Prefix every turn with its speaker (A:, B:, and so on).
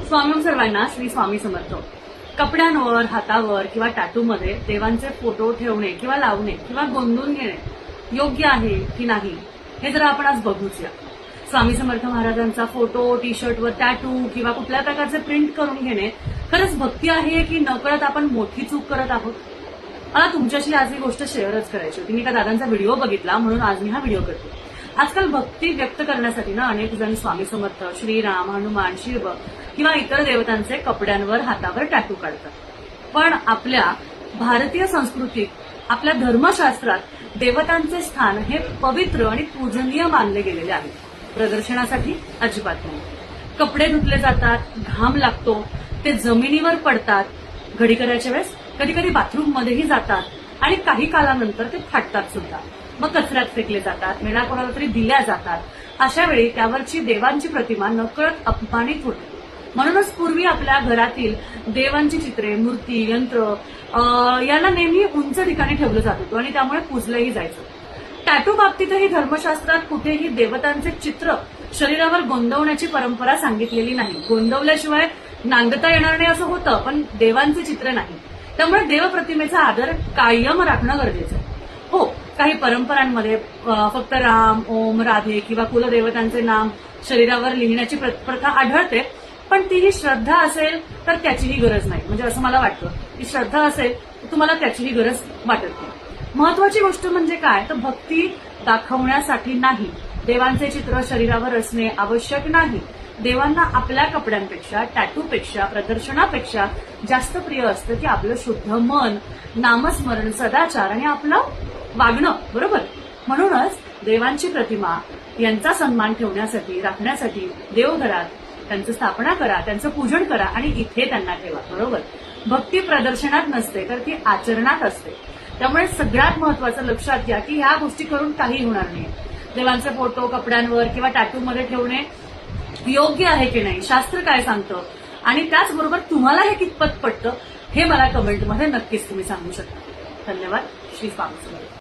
A: स्वामी सर्वांना श्री स्वामी समर्थ. कपड्यांवर, हातावर किंवा टॅटूमध्ये देवांचे फोटो ठेवणे किंवा लावणे किंवा गोंदून घेणे योग्य आहे की नाही हे जरा आपण आज बघूच या. स्वामी समर्थ महाराजांचा फोटो टी शर्टवर टॅटू किंवा कुठल्या प्रकारचे प्रिंट करून घेणे खरंच भक्ती आहे की नकळत आपण मोठी चूक करत आहोत. मला तुमच्याशी आज ही गोष्ट शेअरच करायची होती. मी एका दादांचा व्हिडिओ बघितला म्हणून आज मी हा व्हिडिओ करते. आजकाल भक्ती व्यक्त करण्यासाठी ना अनेक जण स्वामी समर्थ, श्रीराम, हनुमान, शिव किंवा इतर देवतांचे कपड्यांवर, हातावर टॅटू काढतात. पण आपल्या भारतीय संस्कृतीत, आपल्या धर्मशास्त्रात देवतांचे स्थान हे पवित्र आणि पूजनीय मानले गेलेले आहे. प्रदर्शनासाठी अजिबात नाही. कपडे धुतले जातात, घाम लागतो, ते जमिनीवर पडतात, घडी करायच्या वेळेस कधी कधी बाथरूम मध्येही जातात आणि काही कालानंतर ते फाटतात सुद्धा. मग कचऱ्यात फेकले जातात, मेळा कोणाला तरी दिल्या जातात. अशा वेळी त्यावरची देवांची प्रतिमा नकळत अपमानित होते. म्हणूनच पूर्वी आपल्या घरातील देवांची चित्रे, मूर्ती, यंत्र यांना नेहमी उंच ठिकाणी ठेवलं जात होतं आणि त्यामुळे पुजलंही जायचं. टॅटू बाबतीतही धर्मशास्त्रात कुठेही देवतांचे चित्र शरीरावर गोंदवण्याची परंपरा सांगितलेली नाही. गोंदवल्याशिवाय नांदता येणार नाही असं होतं, पण देवांचे चित्र नाही. त्यामुळे देवप्रतिमेचा आदर कायम राखणं गरजेचं आहे. हो, काही परंपरांमध्ये फक्त राम, ओम, राधे किंवा कुलदेवतांचे नाम शरीरावर लिहिण्याची प्रथा आढळते, पण तीही श्रद्धा असेल तर त्याचीही गरज नाही. म्हणजे असं मला वाटतं की श्रद्धा असेल तर तुम्हाला त्याचीही गरज वाटत नाही. महत्वाची गोष्ट म्हणजे काय तर भक्ती दाखवण्यासाठी नाही. देवांचे चित्र शरीरावर असणे आवश्यक नाही. देवांना आपल्या कपड्यांपेक्षा, टॅटूपेक्षा, प्रदर्शनापेक्षा जास्त प्रिय असतं की आपलं शुद्ध मन, नामस्मरण, सदाचार आणि आपलं वागणं. बरोबर. म्हणूनच देवांची प्रतिमा यांचा सन्मान ठेवण्यासाठी, राखण्यासाठी देवघरात त्यांची स्थापना करा, त्यांचं पूजन करा आणि इथे त्यांना ठेवा. बरोबर. भक्ती प्रदर्शनात नसते तर ती आचरणात असते. त्यामुळे सगळ्यात महत्वाचं लक्षात घ्या की ह्या गोष्टी करून काही होणार नाही. देवांचे फोटो कपड्यांवर किंवा टॅटूमध्ये ठेवणे योग्य आहे की नाही, शास्त्र काय सांगतं आणि त्याचबरोबर तुम्हाला हे कितपत पटतं हे मला कमेंटमध्ये नक्कीच तुम्ही सांगू शकता. धन्यवाद. श्री स्वामी समर्थ.